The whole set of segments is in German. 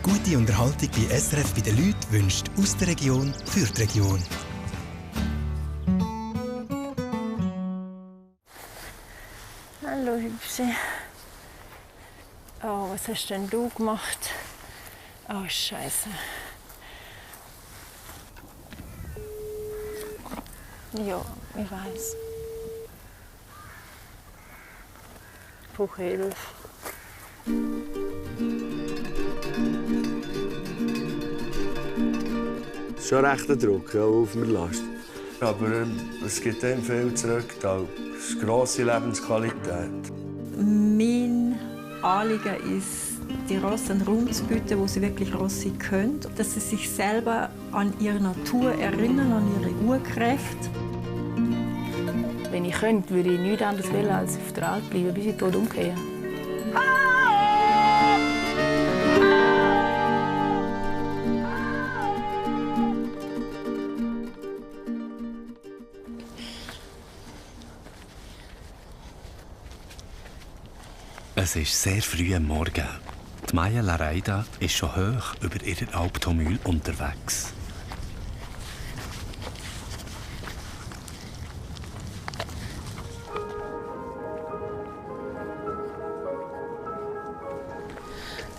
Gute Unterhaltung bei SRF bei den Leuten wünscht aus der Region für die Region. Hallo Hübschi. Oh, was hast denn du gemacht? Oh, Scheiße. Ja, ich weiß. Ich brauche Hilfe. Es ist schon recht ein Druck auf mir Last. Aber es gibt dem viel zurück. Das ist eine grosse Lebensqualität. Mein Anliegen ist, die Rosse einen Raum zu bieten, wo sie wirklich Ross sein können. Dass sie sich selber an ihre Natur erinnern, an ihre Urkräfte. Wenn ich könnte, würde ich nichts anderes wollen, als auf der Alp bleiben, bis ich tot umkehre. Es ist sehr früh am Morgen. Die Maya Lareida ist schon hoch über ihrer Alptomühle unterwegs.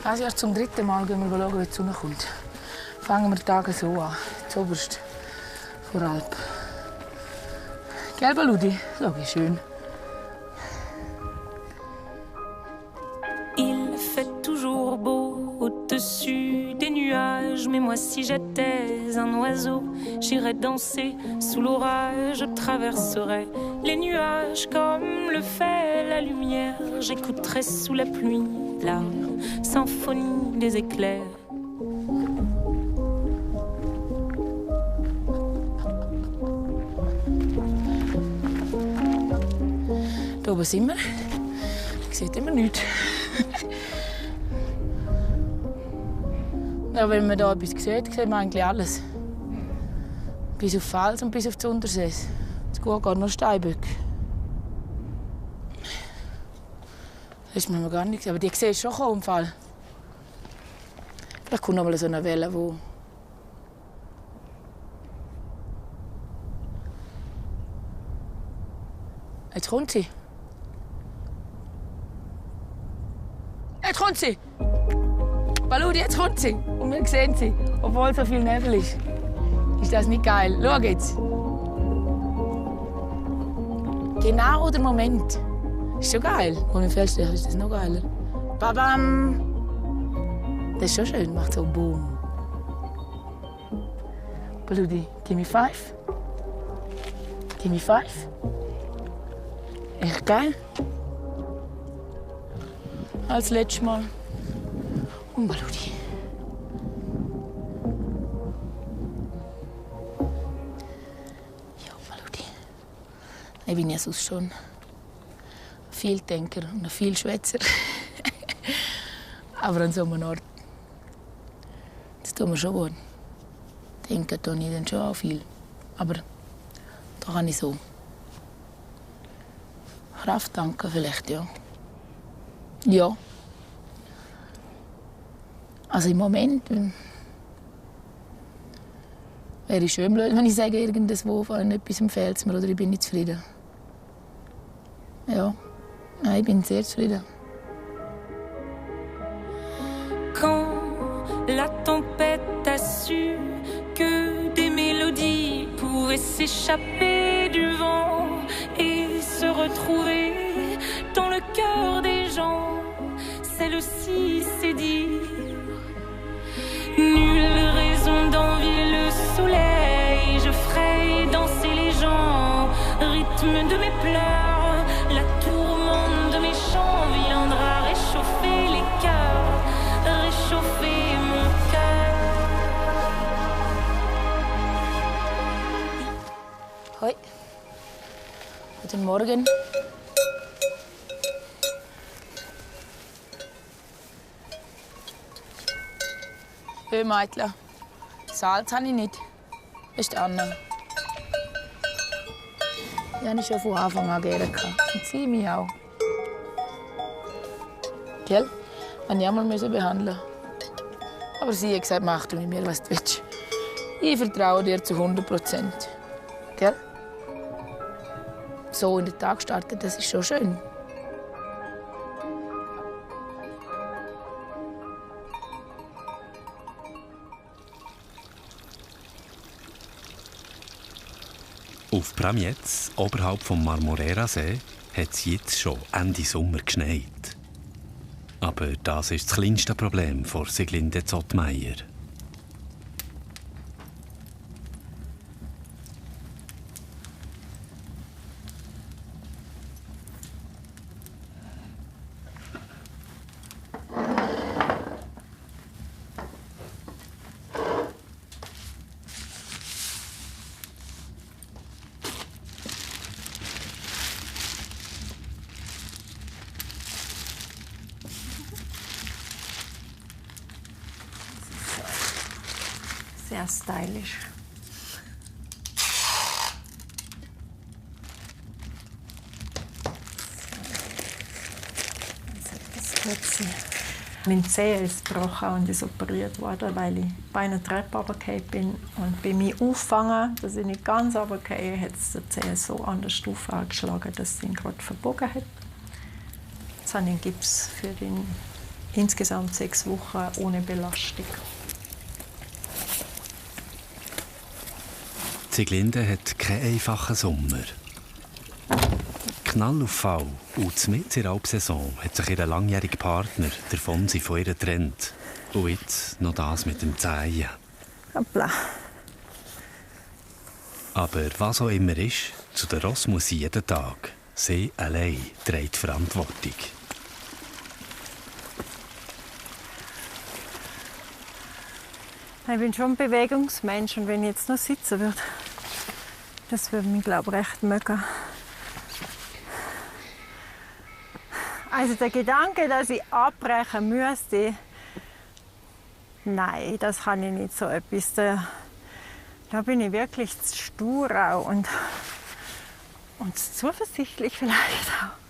Also erst zum 3. Mal gehen wir schauen, wie die Sonne kommt. Fangen wir die Tage so an, zuoberst vor der Alp. Gell, Baludi? Schau, wie schön. Il fait toujours beau au-dessus des nuages. Mais moi, si j'étais un oiseau, j'irais danser sous l'orage. Je traverserais les nuages comme le fait la lumière. J'écouterais sous la pluie la symphonie des éclairs. Da oben sind wir. Ich sehe immer nichts. Ja, wenn man hier etwas sieht, sieht man eigentlich alles. Bis auf Fels und bis auf die Untersees. Jetzt geht noch Steinböcke. Das ist mir gar nichts. Aber die sehe ich schon kommen im Fall. Vielleicht kommt noch mal so eine Welle, wo... Jetzt kommt sie. Jetzt kommt sie! Baludi, jetzt kommt sie! Und wir sehen sie, obwohl so viel Nebel ist. Ist das nicht geil? Schau jetzt! Genau der Moment. Ist schon geil. Und im Feldstich ist das noch geiler. Babam! Das ist schon schön, macht so Boom. Baludi, give me 5. Give me 5. Echt geil. Als letztes Mal. Und Baludi. Ja, Baludi. Ich bin ja sonst schon viel Denker und viel Schwätzer. Aber an so einem Ort, das tut mir schon gut. Denken tue ich dann schon auch viel. Aber da kann ich so Kraft tanken vielleicht, ja. Ja. Also im Moment wäre es schön blöd, wenn ich sage, irgendwo von etwas fehlt es mir oder ich bin nicht zufrieden. Ja, nein, ich bin sehr zufrieden. Quand la tempête a su que des mélodies pouvaient s'échapper du vent et se retrouver dans le cœur des gens, celle-ci s'est dit nulle raison d'envier le soleil. Je ferai danser les gens, rythme de mes pleurs. La tourmente de mes chants viendra réchauffer les cœurs, réchauffer mon cœur. Hoi. Guten Morgen. Hey Mädchen, Salz habe ich nicht. Das ist Anna. Die habe ich schon von Anfang an gerne gehabt. Und sie mich auch. Gell? Habe ich auch mal behandeln. Aber sie hat gesagt, mach du mit mir, was du willst. Ich vertraue dir zu 100%. Gell? So in den Tag starten, das ist schon schön. Auf Pramietz, oberhalb vom Marmorera-See, hat es jetzt schon Ende Sommer geschneit. Aber das ist das kleinste Problem für Siglinde Zottmeier. Sehr stylisch. Mein Zeh ist gebrochen und ist operiert worden, weil ich bei einer Treppe runtergefallen bin. Und bei mir auffangen, dass ich nicht ganz runtergehe, hat der Zeh so an der Stufe angeschlagen, dass es ihn gerade verbogen hat. Jetzt habe ich einen Gips für den insgesamt 6 Wochen ohne Belastung. Siglinde hat keinen einfachen Sommer. Knall auf Fall und mitten in der Alpsaison hat sich ihr langjähriger Partner, der Fonsi, von ihr getrennt. Und jetzt noch das mit dem Zehen. Hoppla. Aber was auch immer ist, zu der Ross muss sie jeden Tag. Sie allein trägt die Verantwortung. Ich bin schon ein Bewegungsmensch und wenn ich jetzt noch sitzen würde, das würde mich, glaube ich, recht mögen. Also der Gedanke, dass ich abbrechen müsste, nein, das kann ich nicht so etwas. Da bin ich wirklich zu stur auch und zu zuversichtlich vielleicht auch.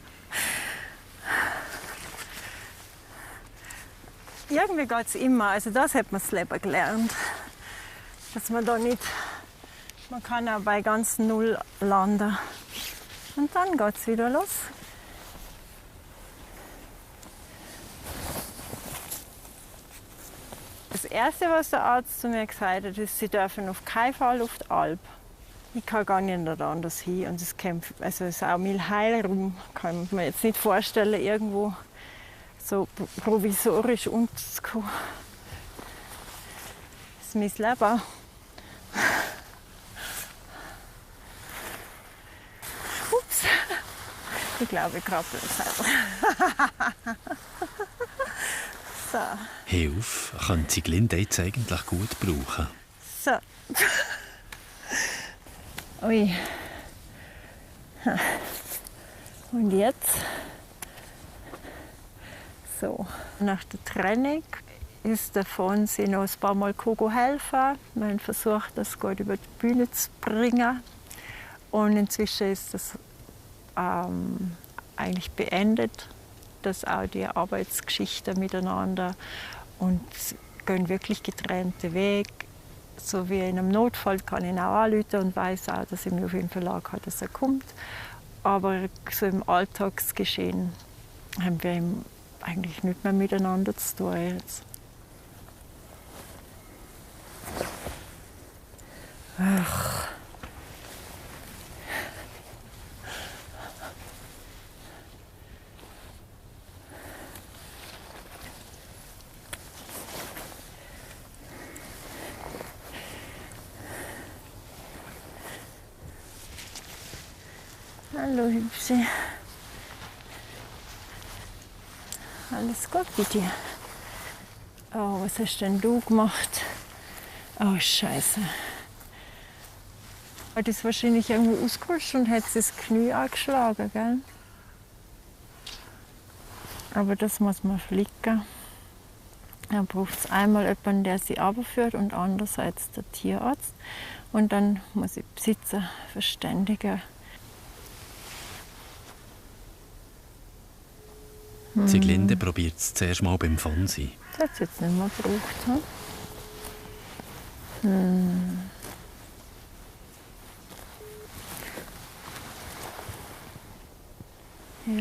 Irgendwie geht es immer, also das hat man das Leben gelernt, dass man da nicht, man kann auch bei ganz Null landen und dann geht es wieder los. Das Erste, was der Arzt zu mir gesagt hat, ist, sie dürfen auf keinen Fall auf die Alp. Ich kann gar nicht anders hin und es kämpft, also es ist auch viel Heil rum, kann man mir jetzt nicht vorstellen, irgendwo so provisorisch unterzukommen. Das ist mein Leben. Ups. Ich glaube, ich krabbel selber. So. Hilfe könnte Siglinde jetzt eigentlich gut brauchen. So. Ui. Und jetzt? So. Nach der Trennung ist der Fonsi noch ein paar Mal helfen. Wir haben versucht, das gut über die Bühne zu bringen. Und inzwischen ist das eigentlich beendet, dass auch die Arbeitsgeschichten miteinander und gehen wirklich getrennte Wege. So wie in einem Notfall kann ich ihn auch anrufen und weiß auch, dass ich mich auf den Verlag habe, dass er kommt. Aber so im Alltagsgeschehen haben wir eigentlich nicht mehr miteinander zu tun jetzt. Ach. Hallo Hübschi. Alles gut bei dir? Oh, was hast denn du gemacht? Oh, Scheiße. Hat es wahrscheinlich irgendwo ausgerutscht und hat das Knie angeschlagen, gell? Aber das muss man flicken. Dann braucht es einmal jemanden, der sie runterführt und andererseits der Tierarzt. Und dann muss ich die Besitzer verständigen. Siglinde probiert es zuerst mal beim Fonsi. Das hat es jetzt nicht mehr gebraucht. Hm? Ja,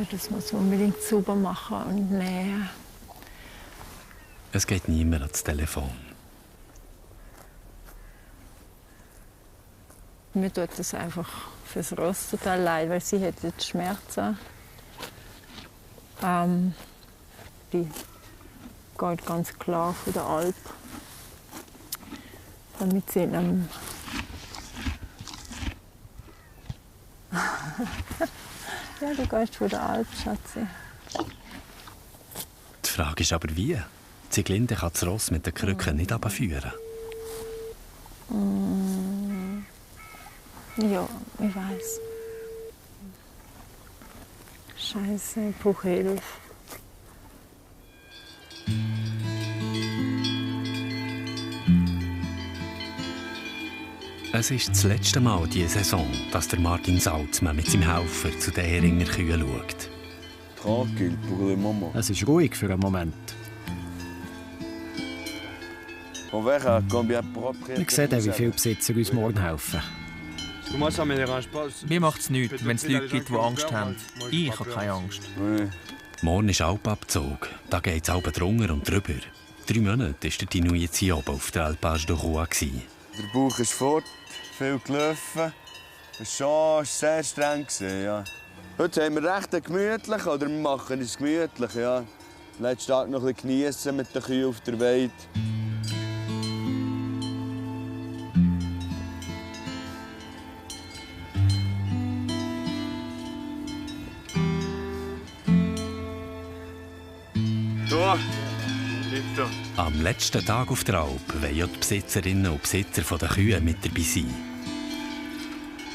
das muss man unbedingt sauber machen und nähen. Es geht niemand ans Telefon. Mir tut das einfach fürs Ross total leid, weil sie hat jetzt Schmerzen. Die geht ganz klar von der Alp. Damit sie in einem ja, du gehst von der Alp, Schatzi. Die Frage ist aber wie. Sieglinde kann das Ross mit den Krücken nicht runterführen. Ja, ich weiß. Scheiße, ich brauche Hilfe. Es ist das letzte Mal diese Saison, dass der Martin Salzmann mit seinem Helfer zu den Heringer Kühen schaut. Tranquille pour le moment. Es ist ruhig für einen Moment. On verra combien propre. Wir sehen, wie viele Besitzer uns morgen helfen. Mir macht es nichts, wenn es Leute gibt, die Angst haben. Ich habe keine Angst. Morgen ist Alpabzug. Da geht es halb drunter und drüber. 3 Monate war der Dino jetzt hier oben auf der Alpage de Rouen. Der Bauch ist fort, viel gelaufen. Es war schon sehr streng. Ja. Heute haben wir recht gemütlich, oder wir machen es gemütlich. Ja. Letzten Tag noch ein bisschen geniessen mit den Kühen auf der Weide. Am letzten Tag auf der Alp wollen ja die Besitzerinnen und Besitzer der Kühe mit dabei sein.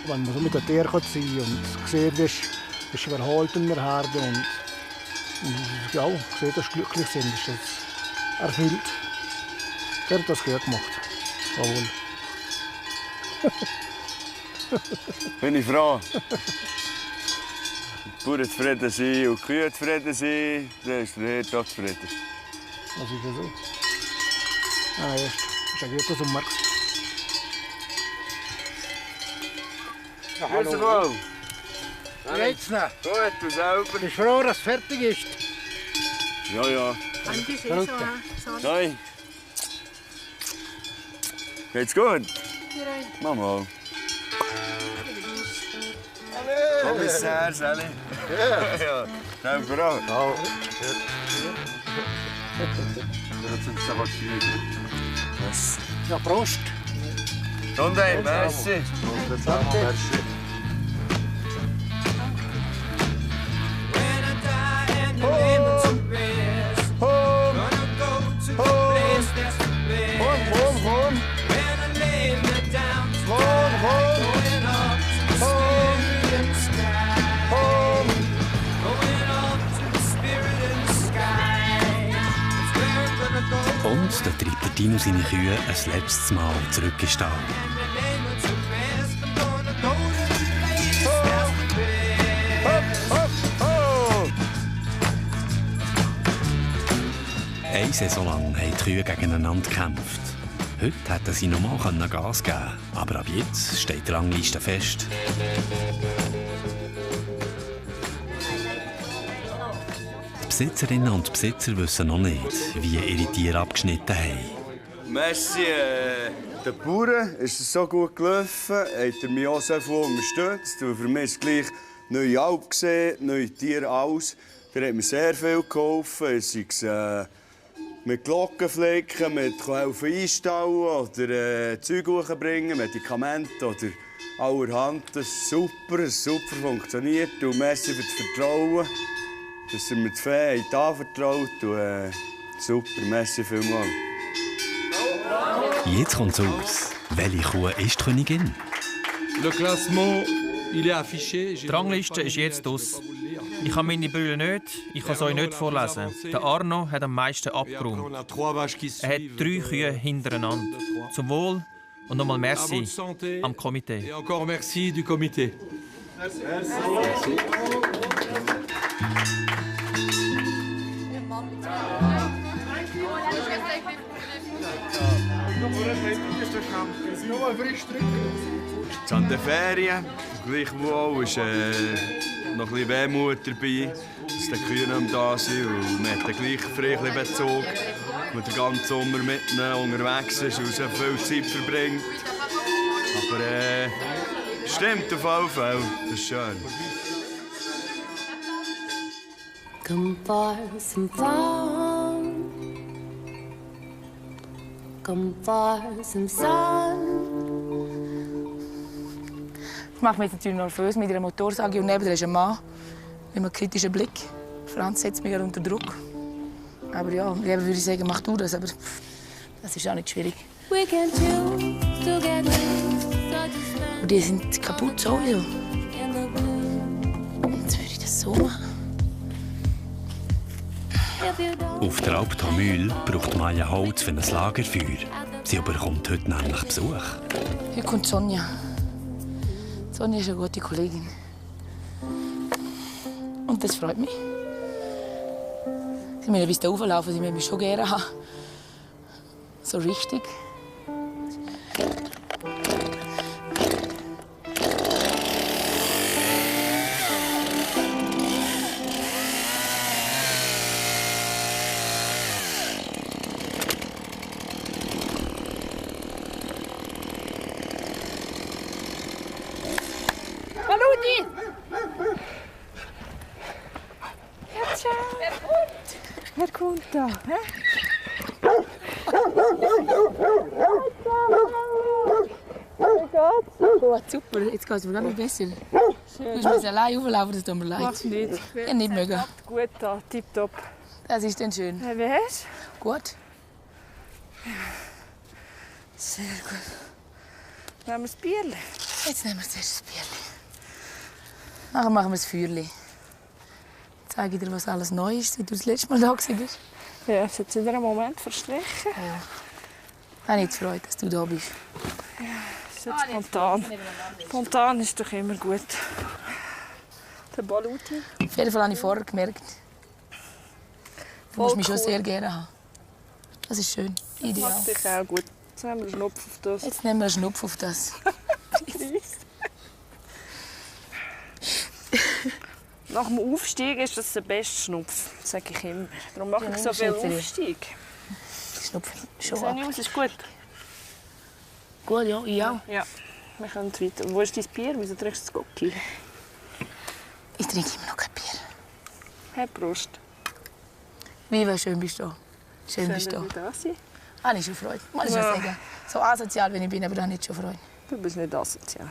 Wenn man so mit der Tier ziehen und sieht, wie verhalten wir Herde und ja, sieht, dass sie glücklich sind, ist das erfüllt. Der hat das gut gemacht. Jawohl. Bin ich froh. Die Bauern zufrieden sind und die Kühe zufrieden sind, dann ist der Hirt auch zufrieden. Das ist ja so. Ah, erst. Das ist ein guter Sommer. Ja, hallo. Wohl. Wie geht's noch? Gut, du selber. Bist du froh, dass es fertig ist? Ja, ja. Nein. Geht's gut? Mama. Komm, ist her, Sally. Ja. Selber auch. Ja. Ja, Prost. Gesundheit, merci. Und da treibt der Dino seine Kühe ein letztes Mal zurück in den Stall. Eine Saison lang haben die Kühe gegeneinander gekämpft. Heute hätten sie noch mal Gas geben können, aber ab jetzt steht die Rangliste fest. Die Besitzerinnen und Besitzer wissen noch nicht, wie ihre Tiere abgeschnitten haben. Merci den Bauern ist es so gut gelaufen, hat er mich auch so viel unterstützt. Und für mich ist es gleich neue Alp gesehen, neue Tiere, alles. Der hat mir sehr viel geholfen. Sei es mit Glockenflicken, mit helfen einstallen oder Zeug hochbringen, Medikamente oder allerhand. Das ist super, es super funktioniert. Und merci für das Vertrauen, dass ihr mir die Fee anvertraut habt. Super, merci vielmals. Jetzt kommt es aus. Welche Kuh ist die Königin? Die Rangliste ist jetzt aus. Ich habe meine Brille nicht, ich kann es euch nicht vorlesen. Der Arno hat am meisten abgeräumt. Er hat 3 Kühe hintereinander. Zum Wohl und nochmal merci am Komitee. Nochmal frisch drücken. Jetzt an den Ferien, gleichwohl ist noch ein bisschen Wehmut dabei, dass die Kühe nicht mehr da sind und man hat den gleich friedlichen Bezug, man den ganzen Sommer mit ihnen unterwegs ist und so viel Zeit verbringt. Aber stimmt auf jeden Fall, das ist schön. Come for some fun. Come for some sun. Ich mache mich natürlich nervös mit einer Motorsage und neben ist ein Mann mit einem kritischen Blick. Franz setzt mich unter Druck. Aber ja, lieber würde ich sagen, mach du das, aber das ist auch nicht schwierig. Und die sind kaputt sowieso. Jetzt würde ich das so machen. Auf der Alptamühl braucht Maja Holz für ein Lagerfeuer. Sie bekommt heute nämlich Besuch. Hier kommt Sonja. Sonja ist eine gute Kollegin. Und das freut mich. Sie müssen bis da rauflaufen, sie müssen mich schon gerne haben. So richtig. Wer kommt da? Gut, super, jetzt geht es mir noch besser. Du musst allein rauflaufen, das tut mir leid. Mach's nicht. Ja, nicht mögen. Gut da, tipptopp. Das ist dann schön. Wie hast du? Gut. Sehr gut. Nehmen wir das Bierchen? Jetzt nehmen wir zuerst das Bierchen. Nachher machen wir das Feuerchen. Zeige ich dir, was alles neu ist, seit du das letzte Mal da warst. Ja, es ist jetzt wieder ein Moment verstrichen. Ja. Ich habe mich gefreut, dass du da bist. Ja, es ist jetzt spontan. Spontan ist doch immer gut. Der Baluti. Auf jeden Fall habe ich vorher gemerkt, du musst mich schon sehr gerne haben. Das ist schön, ideal. Das macht dich auch gut. Jetzt nehmen wir einen Schnupf auf das. Jetzt nehmen wir einen Schnupf auf das. Nach dem Aufstieg ist das der beste Schnupf, sage ich immer. Darum mache ich so viel Aufstieg. Schnupfen schon Sehe ich aus, ist gut? Gut, ja, ich auch. Ja, wir können weiter. Wo ist dein Bier? Wieso trinkst du das Gocki? Ich trinke immer noch kein Bier. Hey, Prost. Wie schön bist du. Schön bist du. Da sein? Habe ich schon Freude. Muss ich schon sagen. So asozial, wie ich bin, aber da habe ich schon Freude. Du bist nicht asozial.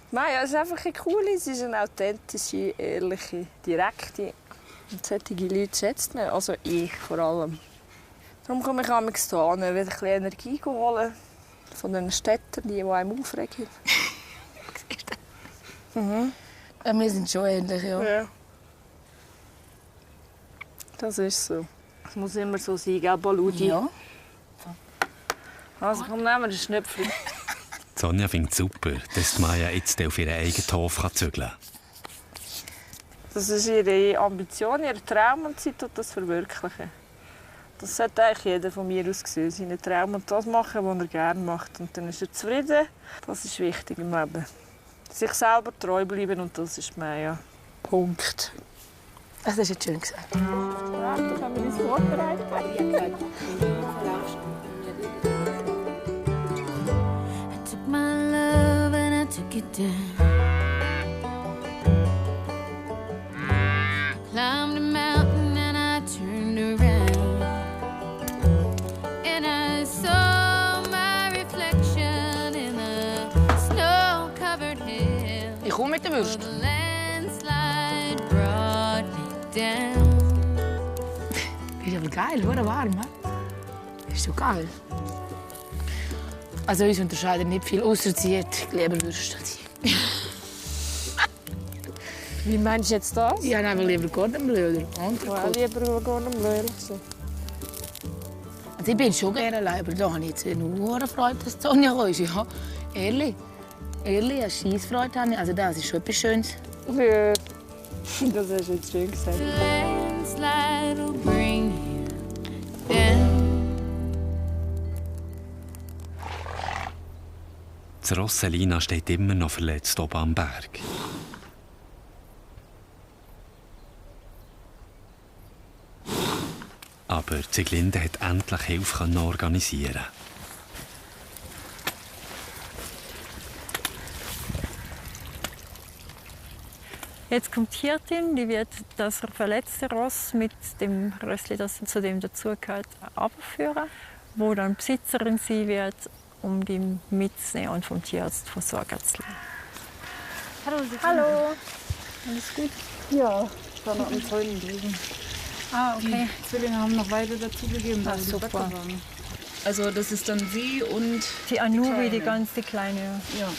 Maja, es ist einfach eine coole, sie ist eine authentische, ehrliche, direkte. Und solche Leute schätzt man, also ich vor allem. Darum komme ich manchmal hier hin, will ein bisschen Energie holen von den Städten, die einem aufregen. Wir sind schon ähnlich, ja. Ja. Das ist so. Das muss immer so sein, gell, Baludi? Ja. Also komm, nehmen wir den Schnöpfchen. Sonja findet es super, dass Maja jetzt auf ihren eigenen Hof zügeln kann. Das ist ihre Ambition, ihr Traum, und sie tut das verwirklichen. Das sollte eigentlich jeder von mir aus sehen, seinen Traum und das machen, was er gerne macht. Und dann ist er zufrieden. Das ist wichtig im Leben. Sich selber treu bleiben, und das ist Maja. Punkt. Das ist jetzt schön gesagt. Ja, dann haben wir uns vorbereitet. I took my love and I took it down. I climbed a mountain and I turned around. And I saw my reflection in the snow-covered hill. Ich komme mit der Würst. The landslide brought me down. Ist aber geil, oder warm, he? Ist so geil. Also uns unterscheidet nicht viel, außer sie hat lieber Würste als ich. Wie meinst du jetzt das? Ich habe einfach lieber Cordon Bleu oder Ja, lieber Gordon Bleu. So. Also ich bin schon gerne allein, aber da habe ich jetzt nur Freude, dass Sonja ist. Ja, ehrlich. Ehrlich, eine Scheissfreude habe ich. Also das ist schon etwas Schönes. Ja, das hast du jetzt schön gesagt. The landslide will bring you down. Das Ross Selina steht immer noch verletzt oben am Berg. Aber Sieglinde hat endlich Hilfe organisieren. Jetzt kommt die Hirtin, die wird das verletzte Ross mit dem Rössli, das zu dem dazugehört, abführen, wo dann Besitzerin sie wird, um die mitzunehmen und vom Tierarzt versorgen zu lassen. Hallo. Hallo. Alles gut? Ja, da noch am Zäunen drüben. Ah, okay. Die Zwillinge haben noch Weide dazugegeben, weil die super. waren. Also das ist dann sie und die Anubi, die ganze kleine. Ja.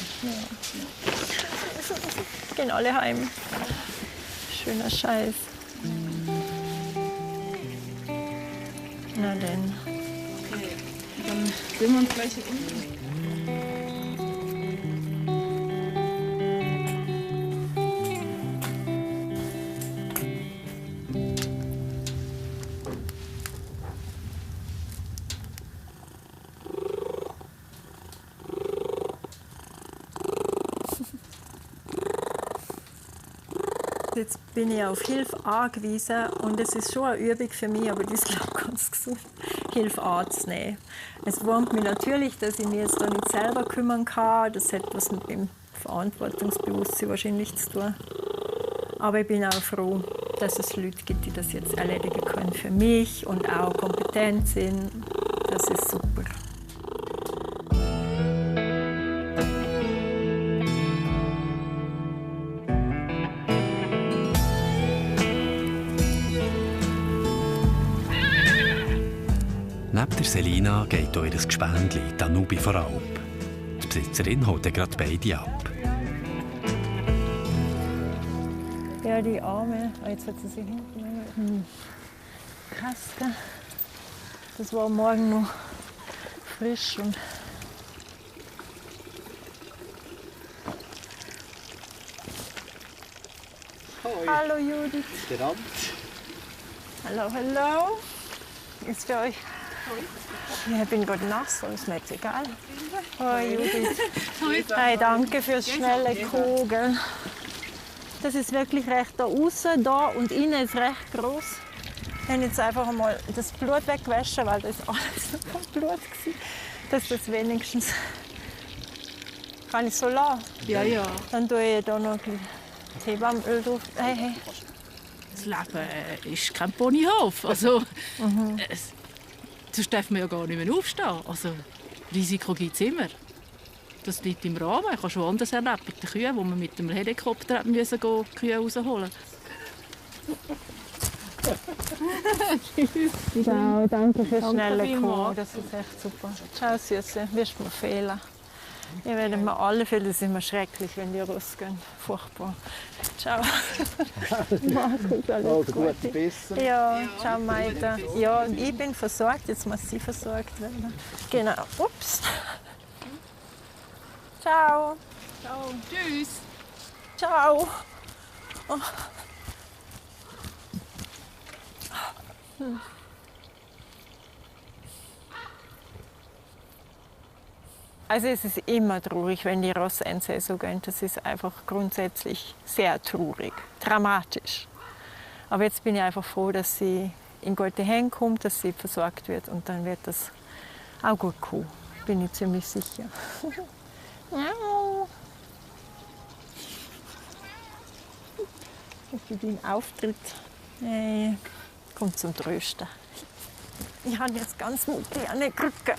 Gehen alle heim. Schöner Scheiß. Na denn. Okay. Dann sehen wir uns gleich hier unten. Jetzt bin ich auf Hilfe angewiesen und es ist schon eine Übung für mich, aber das ist glaube ich ganz gesund, Hilfe anzunehmen. Es wurmt mich natürlich, dass ich mich jetzt da nicht selber kümmern kann. Das hat etwas mit dem Verantwortungsbewusstsein wahrscheinlich zu tun. Aber ich bin auch froh, dass es Leute gibt, die das jetzt erledigen können für mich und auch kompetent sind. Das ist super. Neben der Selina geht auch ihr Gespendli, die Anubi vor Alp. Die Besitzerin holt gerade beide ab. Ja, die Arme. Jetzt hat sie sich hinten. Krass, gell? Das war morgen noch frisch und. Hallo Judith. Hallo. Ist für euch. Ja, ich bin gerade nass, aber ist mir jetzt egal. Hoi Judith. Hey, danke fürs schnelle Kugeln. Das ist wirklich recht da außen, da und innen ist recht groß. Ich habe jetzt einfach einmal das Blut weggewaschen, weil das alles noch vom Blut war. Dass das wenigstens. Kann ich so lassen? Ja. Dann tue ich da noch ein bisschen Teebaumöl drauf. Hey. Das Leben ist kein Ponyhof. Also, sonst darf man ja gar nicht mehr aufstehen. Also, Risiko gibt es immer. Das liegt im Rahmen. Ich habe schon anders erlebt mit den Kühen, wo man mit dem Helikopter musste Kühe rausholen. Ciao, danke fürs schnelle Kommen. Das ist echt super. Ciao, Süße. Wirst mir fehlen. Ich werde mir alle fehlen. Das ist immer schrecklich, wenn die rausgehen. Furchtbar. Ciao. Markus, alles Gute. Ja, ciao, Maida. Ja, ich bin versorgt. Jetzt muss sie versorgt werden. Genau. Ups. Ciao. Ciao. Tschüss. Ciao. Oh. Also es ist immer traurig, wenn die Rosse in Saison gehen. Das ist einfach grundsätzlich sehr traurig, dramatisch. Aber jetzt bin ich einfach froh, dass sie in gute Hände kommt, dass sie versorgt wird und dann wird das auch gut kommen. Bin ich ziemlich sicher. Für den Auftritt kommt zum Trösten. Ich habe jetzt ganz mutig eine Krücke.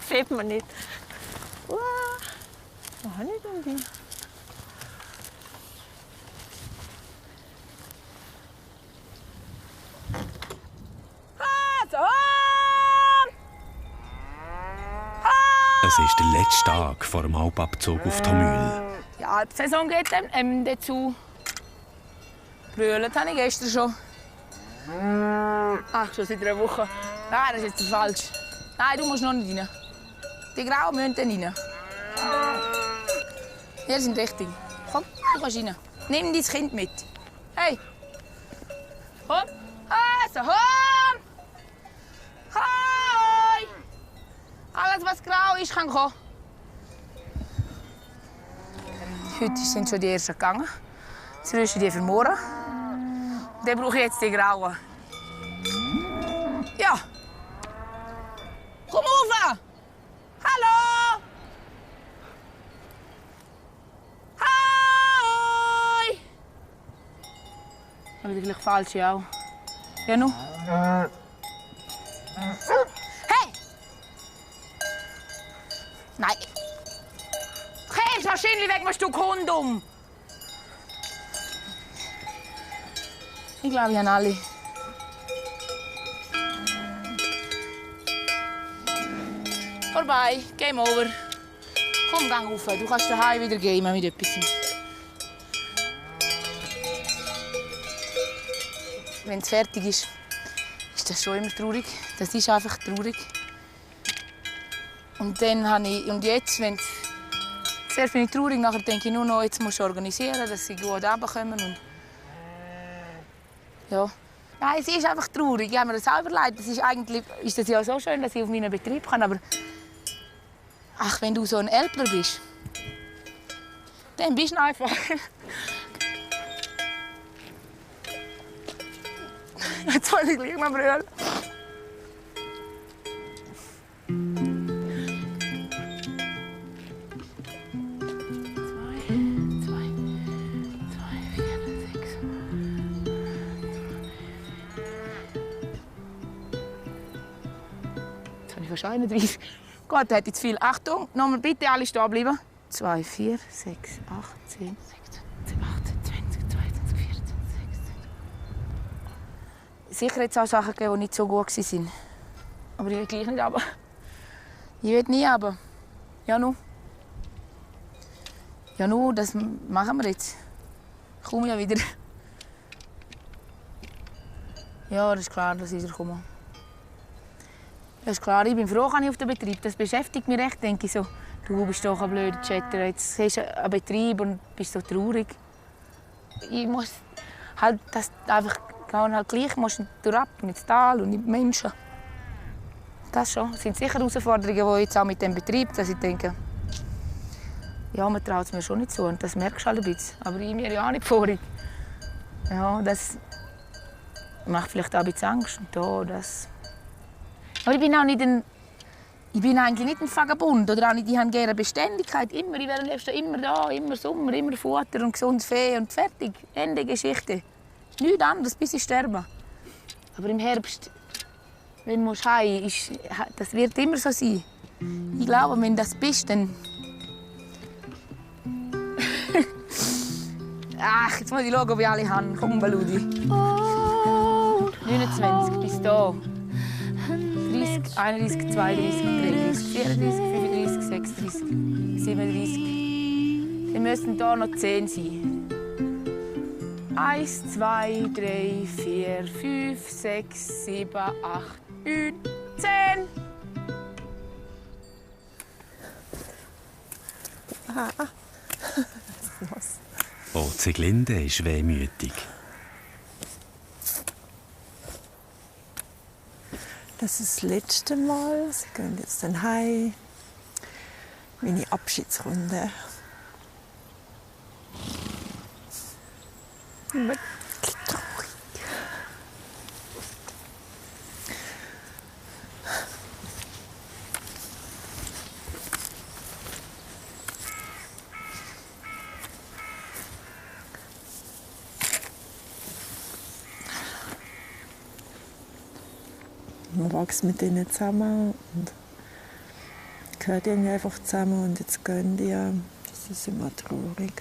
Fehlt mir nicht. Wo habe ich denn die? Es ist der letzte Tag vor dem Alpabzug auf die Mühle. Ja, die Saison geht dazu. Brüllen habe ich gestern schon. Ach, schon seit einer Woche. Nein, das ist jetzt falsch. Nein, du musst noch nicht rein. Die Grauen müssen dann rein. Wir sind richtig. Komm, du kannst rein. Nimm dein Kind mit. Hey! Komm! Also, komm! Hoi! Alles, was grau ist, kann kommen. Heute sind schon die ersten gegangen. Jetzt rüsten die für morgen. Dann brauche ich jetzt die grauen. Ja. Komm rauf! Hallo! Hi! Aber gleich falsch auch. Ja, nu? Hey! Nein! Hey, das Maschinchen weg, machst du Kondom! Ich glaube, ich habe alle. Vorbei, Game over. Komm, gang rauf. Du kannst daheim wieder gamen mit etwas. Wenn es fertig ist, ist das schon immer traurig. Das ist einfach traurig. Und dann habe ich, und jetzt, wenn zuerst bin ich traurig, nachher denke ich nur noch, jetzt musst du organisieren, dass sie gut runterkommen. Und ja. Nein, es ist einfach traurig. Ich habe mir das auch überlegt. Das ist eigentlich ist das ja so schön, dass ich auf meinen Betrieb kann. Aber ach, wenn du so ein Älpler bist, dann bist du einfach. Jetzt wollte ich gleich mal brüllen. Fast 31. Gott, da hätte ich zu viel. Achtung, nochmal bitte alle stehen bleiben. 2, 4, 6, 8, 10, 16, 18, 20, 22, 24, 16. Sicher jetzt auch Sachen gegeben, die nicht so gut waren. Aber ich will gleich nicht runter. Ich will nie runter. Ja, nu. Ja, nu, das machen wir jetzt. Ich komme ja wieder. Ja, das ist klar, dass ich wieder komme. Das ist klar, ich bin froh, kann ich auf den Betrieb. Das beschäftigt mich recht, denke ich so. Du bist doch ein blöder Chatter, jetzt hast du einen Betrieb und bist so traurig. Ich muss halt das einfach halt gleich musst du ab ins Tal und in die Menschen. Das schon. Das sind sicher Herausforderungen, die jetzt auch mit dem Betrieb, dass ich denke, ja, man traut es mir schon nicht so und das merkst du halt ein bisschen. Aber ich mir ja auch nicht vor. Ja, das macht vielleicht auch ein bisschen Angst. Und da, das. Aber ich bin auch nicht ich bin eigentlich nicht ein Vagabund oder auch nicht. Ich habe gerne Beständigkeit. Immer, ich wäre am liebsten immer da, immer Sommer, immer Futter und gesundes Vieh und fertig. Ende Geschichte. Nichts anderes, bis ich sterbe. Aber im Herbst, wenn du heim musst, das wird immer so sein. Ich glaube, wenn du das bist, dann. Ach, jetzt muss ich schauen, ob ich alle habe. Komm, Baludi. 29 bis da. 30, 31, 32, 33, 34, 35, 36, 37. Wir müssen hier noch 10 sein. 1, 2, 3, 4, 5, 6, 7, 8, 9, 10. Oh, Sieglinde ist wehmütig. Das ist das letzte Mal. Sie gehen jetzt dann heim. Meine Abschiedsrunde. Immer traurig. Man wächst mit ihnen zusammen und gehört irgendwie einfach zusammen und jetzt gehen die. Das ist immer traurig.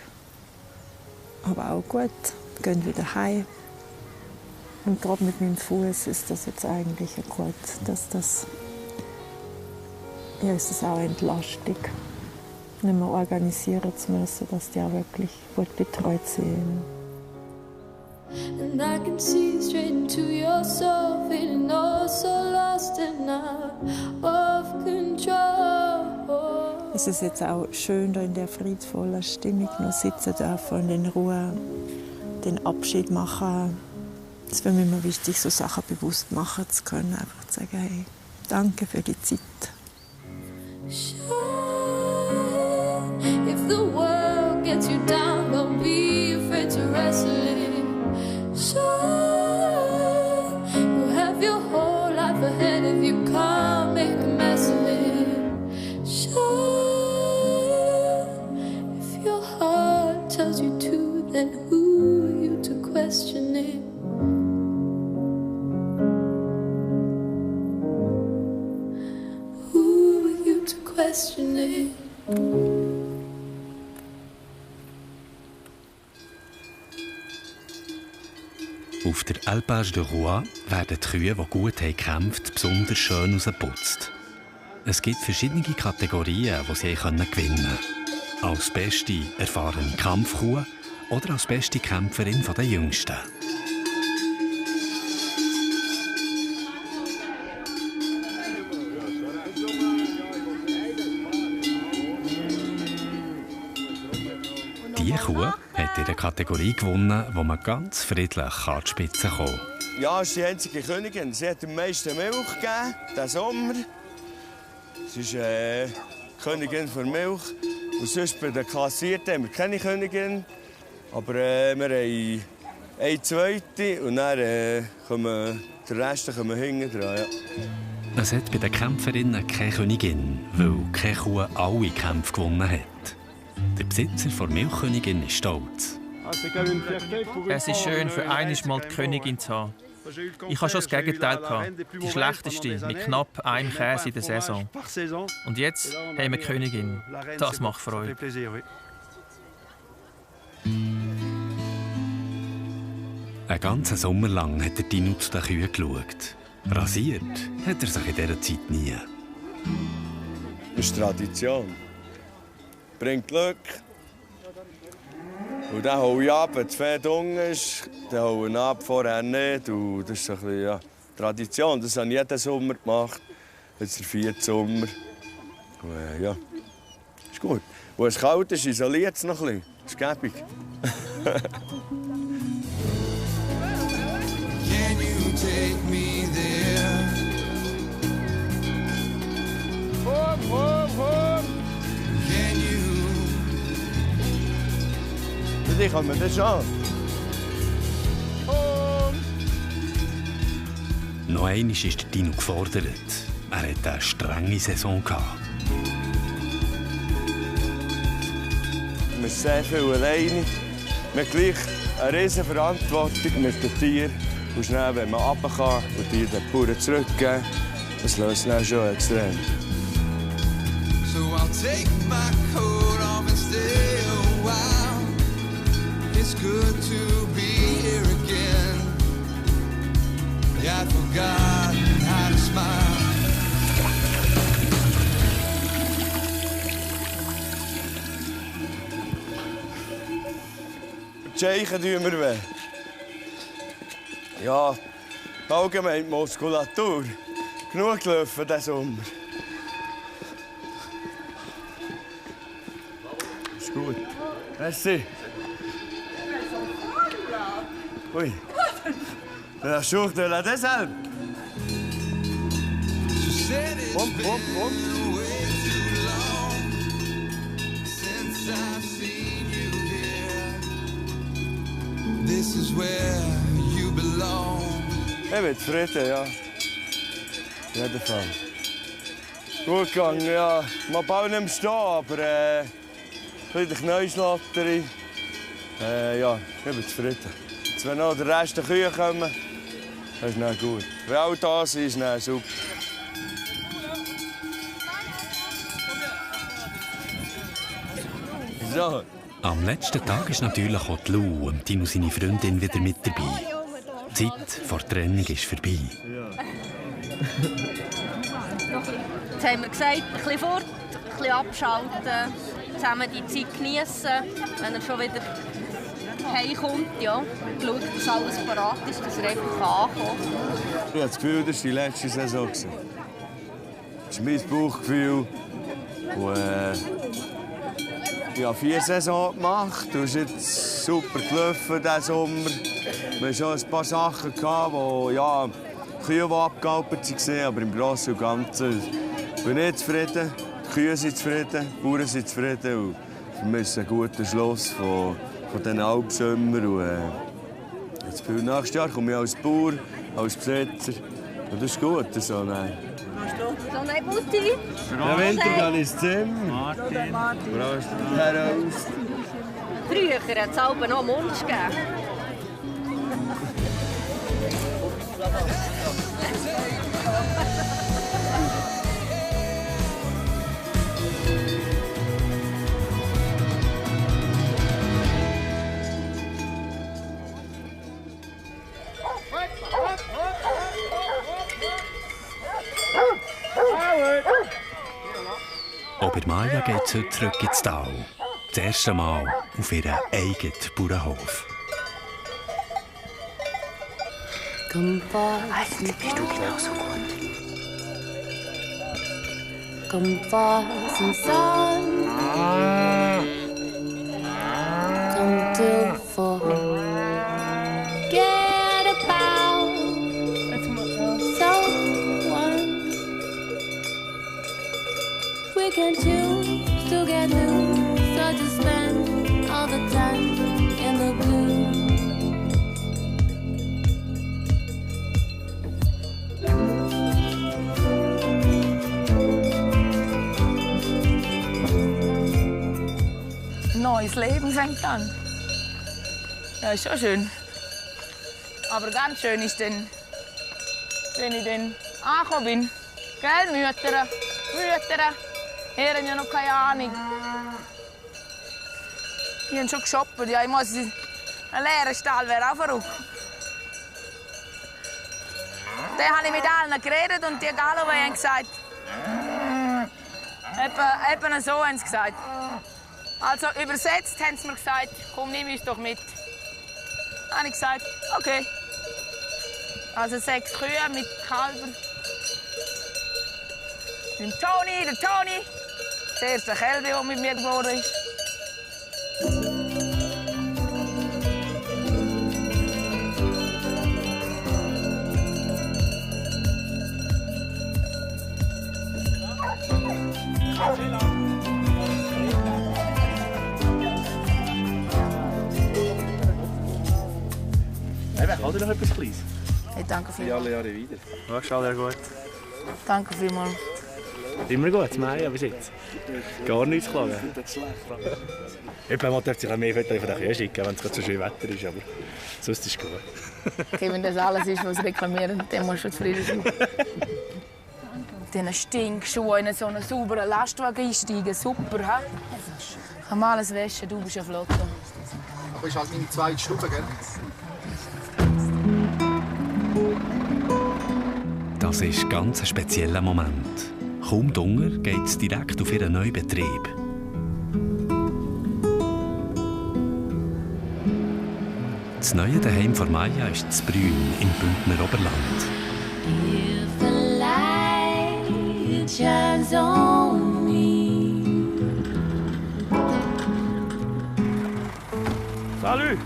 Aber auch gut, wir gehen wieder heim. Und gerade mit meinem Fuß ist das jetzt eigentlich gut, dass das ist das auch eine Entlastung, nicht mehr organisieren zu müssen, dass die auch wirklich gut betreut sind. And I can see straight into your soul, feeling oh so lost and out of control. Es ist jetzt auch schön, da in der friedvollen Stimmung noch sitzen dürfen und in Ruhe den Abschied machen. Es wäre mir immer wichtig, so Sachen bewusst machen zu können, einfach zu sagen, hey, danke für die Zeit. If the world gets you down. question it. Auf der Alpage de Rouen werden die Kühe, die gut gekämpft haben, besonders schön rausgeputzt. Es gibt verschiedene Kategorien, die sie gewinnen können. Als beste erfahrene Kampfkuh oder als beste Kämpferin der Jüngsten. Diese Kuh hat in der Kategorie gewonnen, wo man ganz friedlich an die Spitze kommen kann. Ja, sie ist die einzige Königin. Sie hat am meisten Milch gegeben, diesen Sommer. Sie ist Königin für Milch. Und sonst bei den Klassierten haben wir keine Königin. Aber wir haben eine zweite und dann kommen den Rest hinten dran. Ja. Es hat bei den Kämpferinnen keine Königin, weil keine Kuh alle Kämpfe gewonnen hat. Der Besitzer der Milchkönigin ist stolz. Es ist schön, für einmal die Königin zu haben. Ich hatte schon das Gegenteil gehabt. Die schlechteste, mit knapp einem Käse in der Saison. Und jetzt haben wir eine Königin. Das macht Freude. Einen ganzen Sommer lang hat der Dino zu den Kühen geschaut. Rasiert hat er sich in dieser Zeit nie. Das ist Tradition. Bringt Glück. Und dann hole ich ab, wenn das Fett unten ist, dann hole ich ab, vorher nicht. Und das ist so ein bisschen, ja, Tradition. Das habe ich jeden Sommer gemacht. Jetzt der 4. Sommer. Und, ja, ist gut. Wo es kalt ist, isoliert es noch ein bisschen. Das ist gäbig. Can you take me there? Can you? Ich kann mir das schon. Noch einmal ist der Dino gefordert. Er hatte eine strenge Saison. Wir sind sehr viel alleine. Wir haben gleich eine riesige Verantwortung mit den Tieren. Und schnell, wenn man runter kann und die den Bauern zurückgeben, das löst dann schon extrem. So I'll take my coat off and stay a while. It's good to be here again. Yeah, I'd forgotten how to smile. Die Scheichen tun mir weh. Ja, allgemein die Muskulatur. Genug gelaufen diesen Sommer. Ist gut. Merci. Ui. Der Schuch, der lädt deshalb. Komm. This is where you belong. Ich bin zufrieden, ja. In jedem Fall. Gut gegangen, ja. Man baut nicht mehr stehen, aber ein bisschen Knäuschlotterie. Ja, ich bin zufrieden. Jetzt, wenn noch der Rest der Kühe kommen, das ist dann gut. Wenn alle da sind, ist dann super. So. Am letzten Tag ist natürlich auch die Lou und Dino seine Freundin wieder mit dabei. Die Zeit vor der Trennung ist vorbei. Jetzt haben wir gesagt, ein bisschen fort, ein bisschen abschalten, zusammen die Zeit genießen, wenn er schon wieder heimkommt. Ja. Schauen, dass alles parat ist, dass er einfach ankommen kann. Ich habe das Gefühl, das war die letzte Saison. Das ist mein Bauchgefühl. Und, ich habe 4 Saisons gemacht. Du hast jetzt super gelaufen diesen Sommer. Wir hatten schon ein paar Sachen, wo ja, Kühe, die abgealpert waren, aber im Großen und Ganzen bin ich zufrieden. Die Kühe sind zufrieden, die Bauern sind zufrieden. Und für mich ist es ein guter Schluss von diesen Alpsommer. Jetzt für nächstes Jahr komme ich als Bauer, als Besitzer. Und das ist gut. So, nein. So, nein, Mutti. Im Winter gehe ich ins Zimmer. Martin. Brauchst du heraus? Früher hat es aber noch Mund gegeben. Auch bei Maja geht es heute zurück ins Tal. Das erste Mal auf ihren eigenen Bauernhof. Eigentlich bist du genauso gut. Come far some sun. Come to forget about someone. We can choose to get loose or to spend all the time in the blue. Neues Leben fängt an. Ja, ist schon schön. Aber ganz schön ist dann, wenn ich dann angekommen bin. Gell, Mütter? Die haben ja noch keine Ahnung. Die haben schon geshoppt. Ja, ich muss einen leeren Stall, wäre auch verrückt. Dann habe ich mit allen geredet und die Galowe haben gesagt, etwa so haben sie gesagt. Also übersetzt haben sie mir gesagt, komm, nimm uns doch mit. Dann habe ich gesagt, okay. Also 6 Kühe mit Kalbern. Der Toni. Das erste Kälbchen, das mit mir geboren ist. Kann dir noch etwas Kleines? Hey, danke vielmals. Alle Jahre wieder. Machst du alle gut? Danke vielmals. Immer gut, Maya, bis jetzt. Gar nichts klagen. Jemand darf sich auch mehr Fotos von der Kühe schicken, wenn es so schön Wetter ist, aber sonst ist es gut. Okay, wenn das alles ist, was sie reklamieren, dann musst du zufrieden sein. Diesen Stinkschuhen in so einen sauberen Lastwagen einsteigen, super, hä? Ich kann mal alles waschen, du bist ja flott. Aber ist halt meine zweite Stube, gell? Das ist ganz ein spezieller Moment. Kaum dunkel geht es direkt auf ihren neuen Betrieb. Das neue Daheim von Maja ist das Brünn im Bündner Oberland. If the light shines on me. Salut!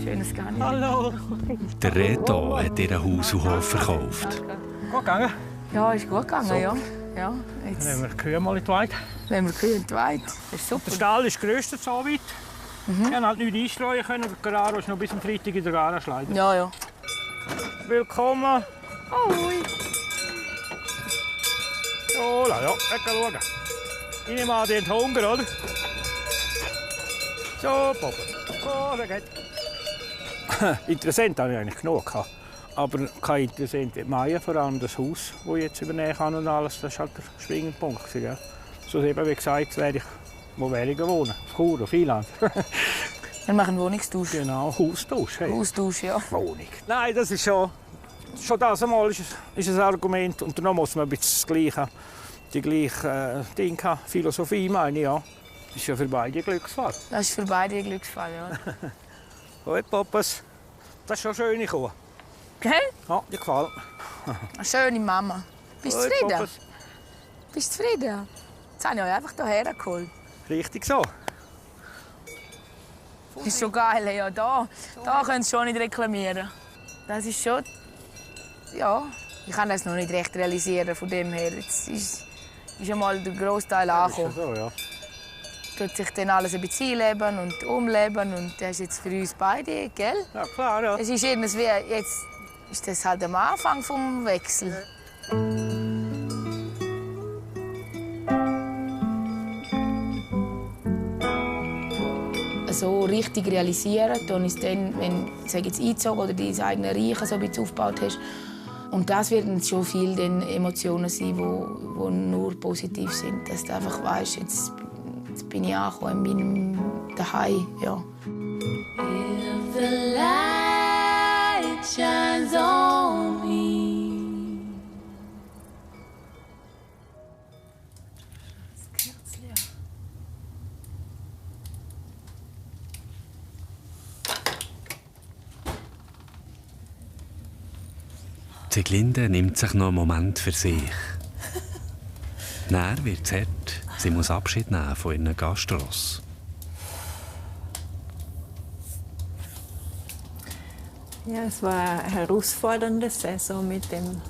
Schönes Garni. Hallo! Der Reto hat ihr Haus und Hof verkauft. Gut gegangen? Ja, ist gut gegangen, So. ja. Ja, jetzt Dann nehmen wir die Kühe mal in die Weide. nehmen wir die Kühe in die Weide. Das ist super. Der Stall ist grösster so weit. Wir konnten halt nichts einstreuen können. Der Garage ist noch bis am Freitag in der Garage leider. Ja, ja. Willkommen. Hoi. Ja, weg schauen. Ich nehme an, die haben Hunger, oder? So, Papa. Oh, der geht. Interessant habe ich eigentlich genug gehabt. Aber kein Interessant wie Maja, vor allem das Haus, das ich jetzt übernehmen kann und alles, das war halt der springende Punkt. Ja. So eben, wie gesagt, wo wäre ich wohnen? Auf Chur, auf Eiland. Wir machen Wohnungstausch. Genau, Haustausch. Hey. Haustausch, ja. Wohnung. Nein, das ist schon das einmal ist ein Argument. Und dann muss man ein bisschen die gleiche Philosophie, meine ich, ja. Das ist ja für beide ein Glücksfall. Das ist für beide ein Glücksfall, ja. Gut, Papas. Das ist schon eine schöne Kuh. Gell? Ja, die gefällt. Eine schöne Mama. Bist du Gut, zufrieden? Papas. Bist du zufrieden? Jetzt habe ich euch einfach hierher geholt. Richtig so. Das ist schon geil, ja. Da könnt ihr schon nicht reklamieren. Das ist schon... Ja, ich kann das noch nicht recht realisieren von dem her. Jetzt ist einmal der Großteil angekommen. So, ja. Tut sich dann alles ein bisschen einleben und umleben und das ist jetzt für uns beide, gell? Ja, klar, ja. Es ist irgendwie, jetzt ist das halt am Anfang vom Wechsel. So richtig realisieren, dann ist dann, wenn du jetzt eingezogen oder dein eigenes Reich so ein bisschen aufgebaut hast. Und das werden schon viele Emotionen sein, die nur positiv sind. Dass du einfach weißt, jetzt bin ich angekommen in meinem Zuhause. Ja. If the light shines on me. Sieglinde nimmt sich noch einen Moment für sich. Dann wird es hart. Sie muss Abschied nehmen von ihren Gastross. Ja, es war eine herausfordernde Saison mit dem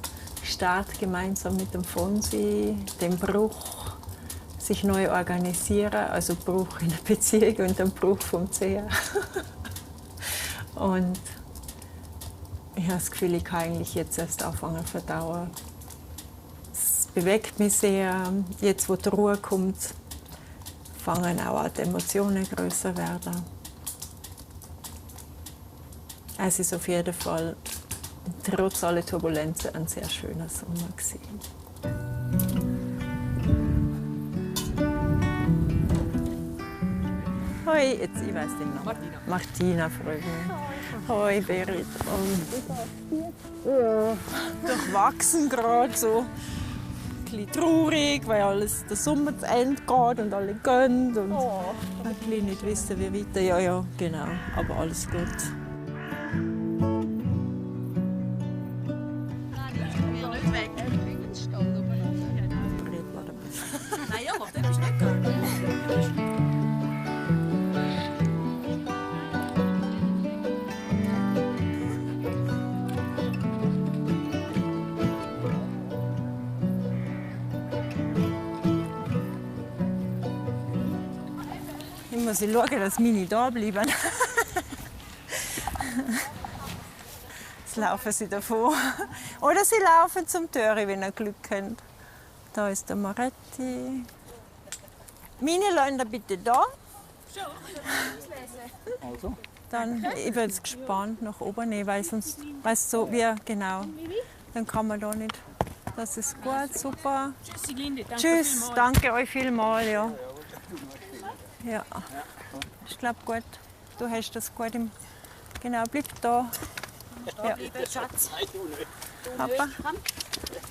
Start gemeinsam mit dem Fonsi, dem Bruch, sich neu organisieren, also Bruch in der Beziehung und den Bruch vom CA. Und ich habe das Gefühl, ich kann eigentlich jetzt erst anfangen zu verdauen. Es bewegt mich sehr. Jetzt, wo die Ruhe kommt, fangen auch die Emotionen größer werden. Es ist auf jeden Fall, trotz aller Turbulenzen, ein sehr schöner Sommer gewesen. Hoi, jetzt, ich weiß den Namen. Martina freut mich. Hoi, Berit. Durchwachsen gerade so. Ein bisschen traurig, weil alles der Sommer zu Ende geht und alle gehen. Und ein bisschen nicht wissen, wie weiter. Ja, genau. Aber alles gut. Ich muss schauen, dass meine da bleiben. Jetzt laufen sie davon. Oder sie laufen zum Töri, wenn ihr Glück habt. Da ist der Maretti. Meine Länder bitte da. Also. Dann, ich bin jetzt gespannt nach oben, weil sonst, weißt du, so wie genau, dann kann man da nicht. Das ist gut, super. Tschüss, danke euch vielmals. Ja. Ja, ich glaube gut. Du hast das gut im. Genau, bleib da. Ja. Schatz. Papa.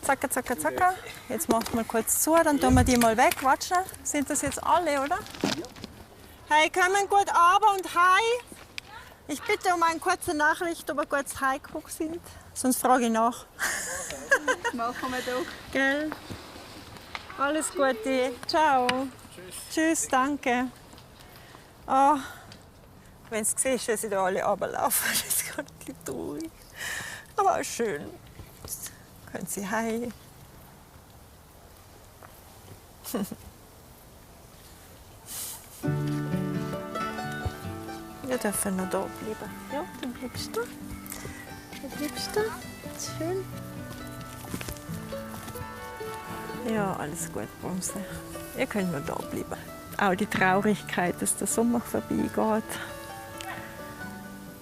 Zacka, zacka, zacka. Jetzt macht mal kurz zu, dann tun wir die mal weg. Warte schnell. Sind das jetzt alle, oder? Hey, kommen gut runter und hi. Ich bitte um eine kurze Nachricht, ob ihr kurz heimgeguckt sind. Sonst frage ich nach. Machen wir doch. Gell? Alles Gute. Ciao. Tschüss, danke. Oh, wenn du siehst, dass sie da alle runterlaufen, das ist gerade ein bisschen traurig. Aber auch schön. Jetzt können sie heim. Wir dürfen noch da bleiben. Ja, dann bleibst du. Dann bleibst du. Schön. Ja, alles gut, Bromse. Ihr könnt noch da bleiben. Auch die Traurigkeit, dass der Sommer vorbeigeht.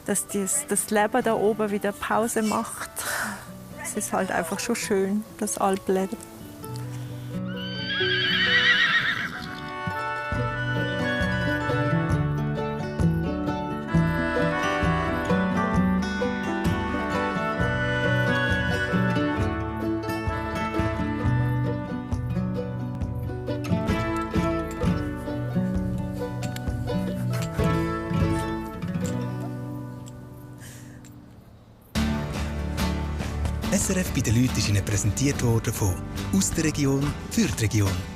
Dass das Leben da oben wieder Pause macht. Es ist halt einfach schon schön, das Alpleben. SRF bei den Leuten ist Ihnen präsentiert worden von «Aus der Region für die Region».